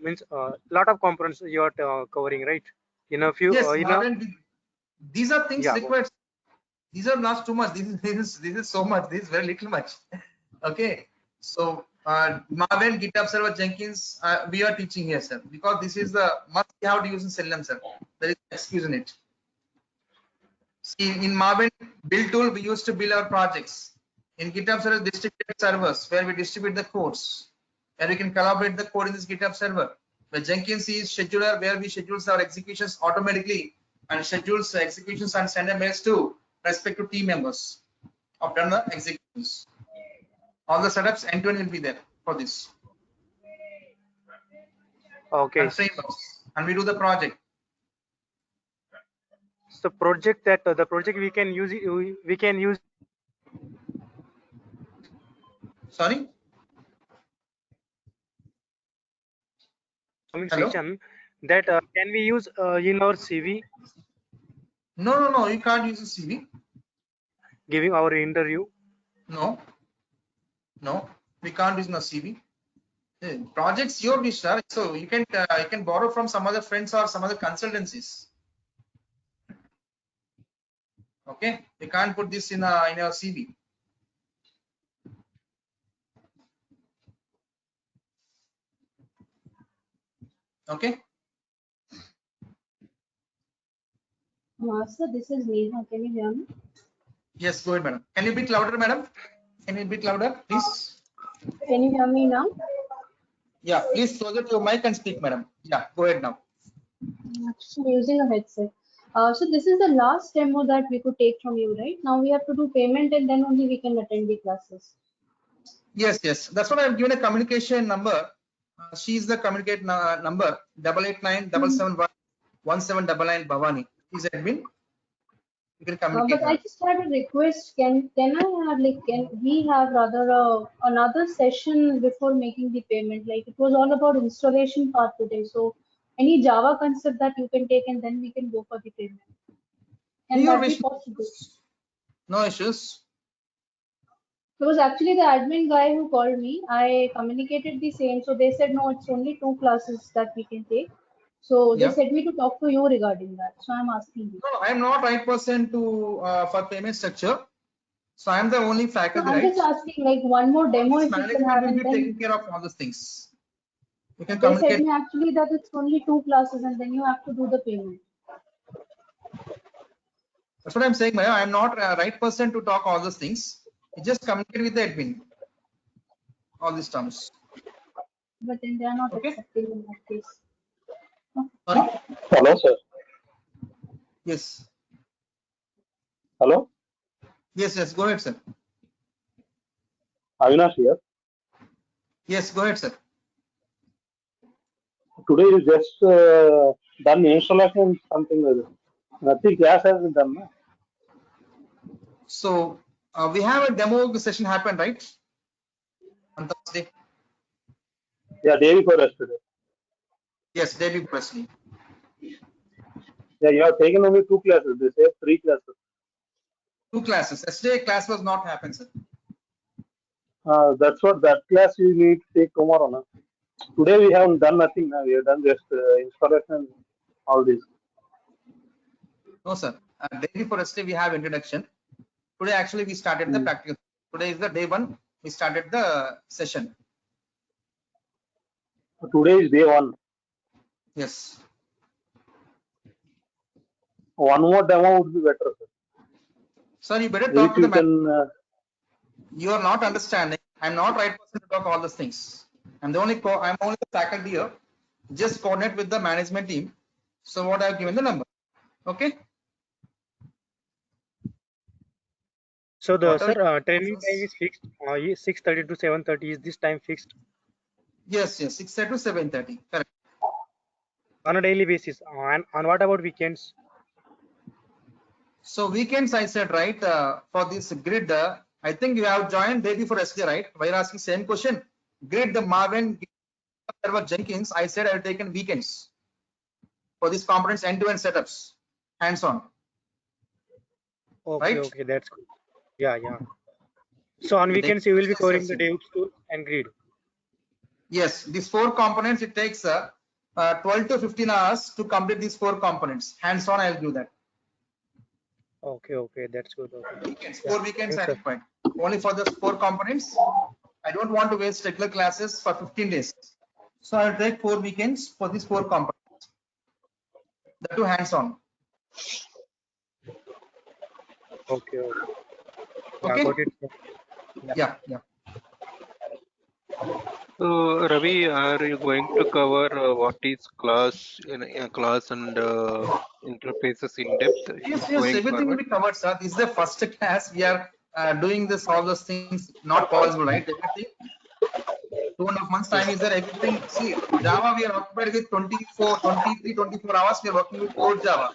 Means lot of components you are covering, right? In a few, Yes, in a Marvin, these are things yeah. required. These are not too much. This is so much. This is very little much. Okay. So Marvin, GitHub Server, Jenkins, we are teaching here, sir, because this is the must you have to use in Selenium, sir. There is no excuse in it. See, in Marvin build tool, we used to build our projects. In GitHub Server, distributed servers where we distribute the codes, where we can collaborate the code in this GitHub server. Where Jenkins is scheduler, where we schedule our executions automatically and schedules executions and send a mails to respective team members of done the executions. All the setups end to end will be there for this. Okay. And frameworks. And we do the project. So project that the project we can use we can use Sorry? coming Hello? section that can we use in our CV No. You can't use a CV. giving our interview. No. We can't use no CV. Projects your wish, sir. So you can borrow from some other friends or some other consultancies. Okay, you can't put this in your CV. Okay. Sir, this is Neha. Can you hear me? Yes, go ahead, madam. Can you bit louder, madam? Can you bit louder, please? Can you hear me now? Yeah, please closer to your mic and speak, madam. Yeah, go ahead now. Actually, using a headset. So this is the last demo that we could take from you, right? Now we have to do payment and then only we can attend the classes. Yes. That's what I've given a communication number. She's the communicate number 889-771-1799 Bhavani. Is admin. You can communicate But I her. just had a request. Can I have can we have rather another session before making the payment? Like it was all about installation part today. So any Java concept that you can take and then we can go for the payment. Can Your that be wish. possible? No issues. Because actually the admin guy who called me, I communicated the same. So they said no, it's only 2 classes that we can take. So they Yeah. said me to talk to you regarding that. So I'm asking you. No, I'm not right person to for payment structure. So I'm the only So faculty, I'm right? just asking like one more demo This if you can management have, will and be then taking care of all these things. You can they said communicate. me actually that it's only 2 classes and then you have to do the payment. That's what I'm saying, Maya. I'm not a right person to talk all those things. You just communicate with the admin. All these terms. But then they are not Okay. accepting in that case. Sorry? Hello, sir. Yes. Hello, Yes. Go ahead, sir. Avinash here. Yes, go ahead, sir. Today you just done installation something like that. Nothing class has been done. No? So we have a demo session happen, right? On Thursday. Yeah, day before yesterday. Yes, day before yesterday. Yeah, you have taken only 2 classes. They say 3 classes. 2 classes. Yesterday class was not happened, sir. That's what that class you need to take tomorrow. No? Today we haven't done nothing. No? We have done just installation, all this. No, sir. Day before yesterday we have introduction. Today actually we started the practical. Today is the day 1. We started the session. Today is day 1. Yes. One more demo would be better. Sir. Sir, you better If talk to the you man. can. You are not understanding. I'm not right person to talk all these things. I'm only the faculty here. Just coordinate with the management team. So what I've given the number. Okay. So the Whatever sir training process. time is fixed. 6:30 to 7:30 is this time fixed Yes. 6:30 to 7:30. Correct. on a daily basis. And what about weekends? So weekends I said, right, for this grid, I think you have joined day before yesterday, right? We're asking same question. Grid the Marvin there was Jenkins, I said I have taken weekends for these components end-to-end setups, hands-on. Okay, Right? okay, that's good. Yeah, yeah. So on It weekends you will be takes covering the DevOps tool and grid. Yes, these 4 components, it takes 12 to 15 hours to complete these 4 components. Hands-on, I'll do that. Okay, okay, that's good. Okay. Weekends, Yeah, 4 weekends thanks, I sir. required. Only for those 4 components. I don't want to waste regular classes for 15 days. So I'll take 4 weekends for these 4 components. The 2 hands-on. Okay, okay. Yeah, Okay? got it. Yeah, yeah. So Ravi, are you going to cover what is class in class and interfaces in depth Yes, going everything will forward? be covered, sir. This is the first class. We are doing this, all those things, not possible, right? Everything 2.5 months time is there. Everything, see, Java, we are occupied with 24, 23, 24 hours. We are working with core Java.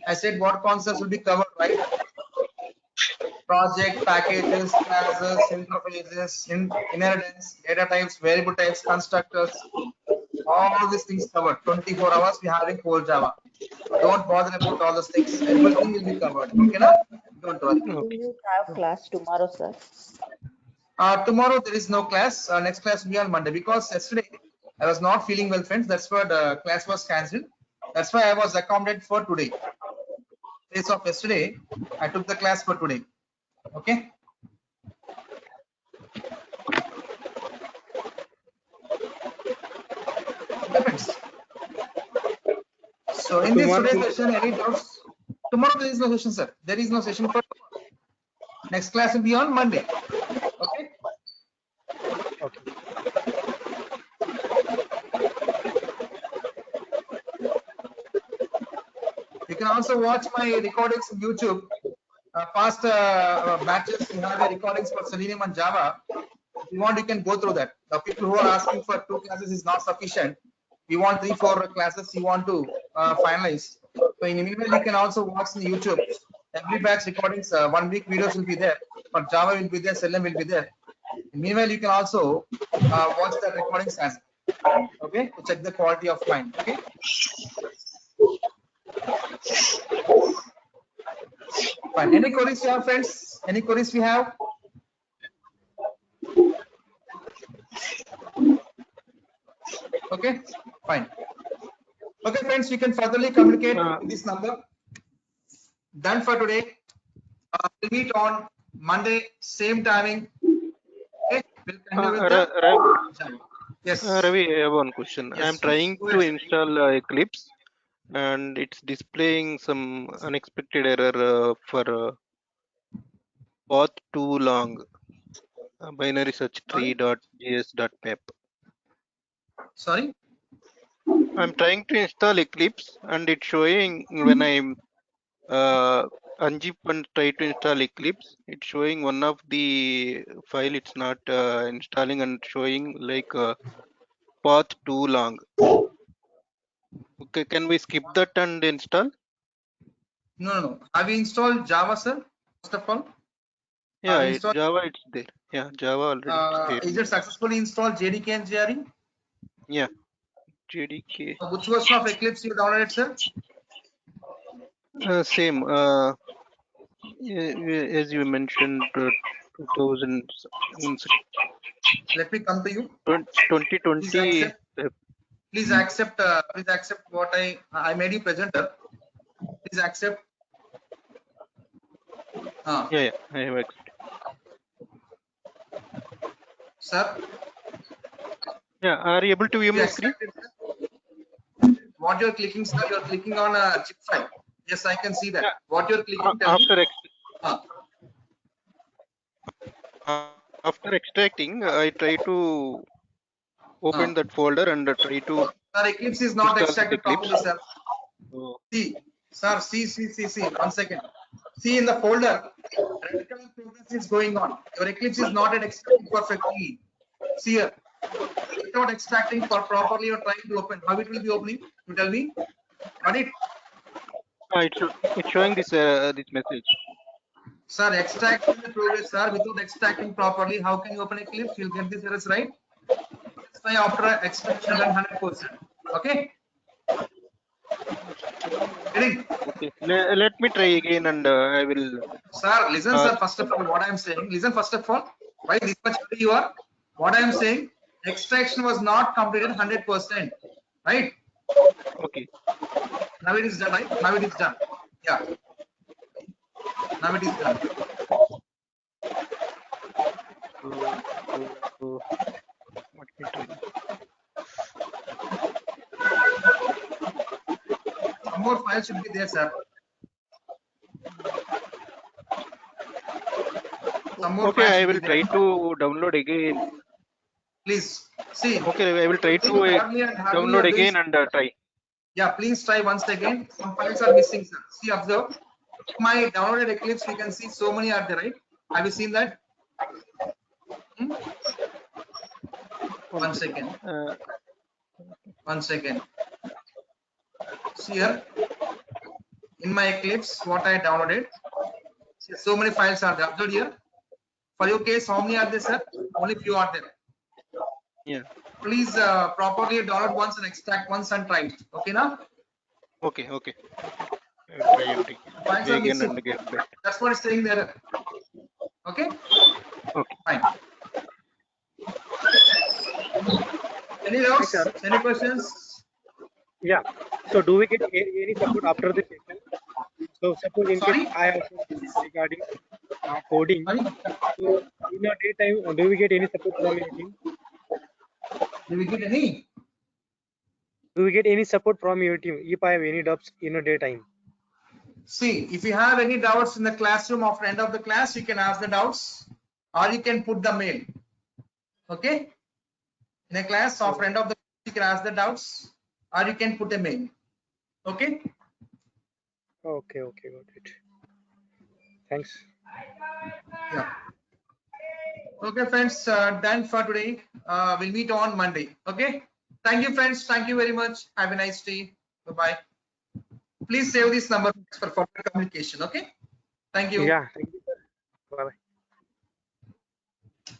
I said what concepts will be covered, right? Project, packages, classes, interfaces, inheritance, data types, variable types, constructors, all these things covered. 24 hours we are having core Java. Don't bother about all those things. Everything will be covered. Okay, na? Don't worry. Will you have class tomorrow, sir? Tomorrow there is no class. Next class will be on Monday because yesterday I was not feeling well, friends. That's why the class was cancelled. That's why I was accommodated for today. Place of yesterday, I took the class for today. Okay. Okay, friends. So in this Tomorrow, today's session, any doubts? Tomorrow there is no session, sir. There is no session for tomorrow. Next class will be on Monday. Okay. okay. You can also watch my recordings on YouTube. Past batches, we have recordings for Selenium and Java. If you want, you can go through that. The people who are asking for 2 classes is not sufficient. We want 3, 4 classes you want to finalize. So in the meanwhile, you can also watch the YouTube. Every batch recordings, 1 week videos will be there. For Java will be there, Selenium will be there. Meanwhile, you can also watch the recordings as well. Okay, to check the quality of mine. Okay. Fine. Any queries you have, friends? Any queries we have? Okay, fine. Okay, friends, we can furtherly communicate with this number. Done for today. We'll meet on Monday, same timing. Okay, we'll continue with the Java. Yes. Ravi, I have one question. Yes, I'm please. trying Go to ahead. install Eclipse and it's displaying some unexpected error for path too long. Binary search tree.js.pip. Sorry. I'm trying to install Eclipse and it's showing when I'm unzip and try to install Eclipse, it's showing one of the file it's not installing and showing like path too long. Okay, can we skip that and install? No. Have you installed Java, sir? First of all, Yeah, installed, Java it's there. Yeah, Java already it's there. is it successfully installed JDK and JRE? Yeah, JDK. Which version of Eclipse you downloaded, sir? Same. As you mentioned, 2000 Let me come to you. 2020. Please accept what I made you presenter. Please accept. Yeah, I have accepted. Sir. Yeah, are you able to view my screen? What you're clicking, sir? You're clicking on a zip file. Yes, I can see that. Yeah. What you're clicking? After extracting, I try to open that folder and try to. Sir, Eclipse is not extracted properly, sir. Oh. See, sir, see. 1 second. See in the folder, red color progress is going on. Your Eclipse is not yet extracting perfectly. See here. It's not extracting for properly. You're trying to open. How it will be opening? You tell me. Got it? It's showing this this message. Sir, extracting the progress, sir. Without extracting properly, how can you open Eclipse? You'll get this errors, right? try after extraction than 100%. Okay. Getting? Okay. Let me try again, and I will. Sir, listen, sir. First of all, what I am saying. Listen, first of all, why this much you are? What I am saying, extraction was not completed 100%. Right? Okay. Now it is done, right? Now it is done. Yeah. Now it is done. So, let me try. Some more files should be there, sir. Some more Okay, files I should will be try there. to download again. Please see. Okay, I will try to Hardly and hardly you download are doing. again and try. Yeah, please try once again. Some files are missing, sir. See, observe. My downloaded Eclipse, we can see so many are there, right? Have you seen that? One second. One second. See here. In my Eclipse, what I downloaded. See, so many files are there. Observe here. For your case, how many are there, sir? Only few are there. Yeah. Please properly download once and extract once and try it. Okay, now? Okay. Okay. I will try and Files are again missing. and get back. That's what it's saying there. Okay? Okay. Fine. Any Hi, doubts? sir. Any questions? Yeah. So do we get any support after the session? So suppose in case Sorry? I have regarding coding. Sorry? So in a daytime, do we get any support from your team? Do we get any? Do we get any support from your team if I have any doubts in a daytime? See, if you have any doubts in the classroom after end of the class, you can ask the doubts or you can put the mail. Okay? In a class after end of the class, you can ask the doubts or you can put a mail. Okay? Okay, okay, got it. Thanks. Yeah. Okay, friends, done for today. We'll meet on Monday. Okay? Thank you, friends. Thank you very much. Have a nice day. Bye-bye. Please save this number for further communication. Okay? Thank you. Yeah, thank you. Bye bye.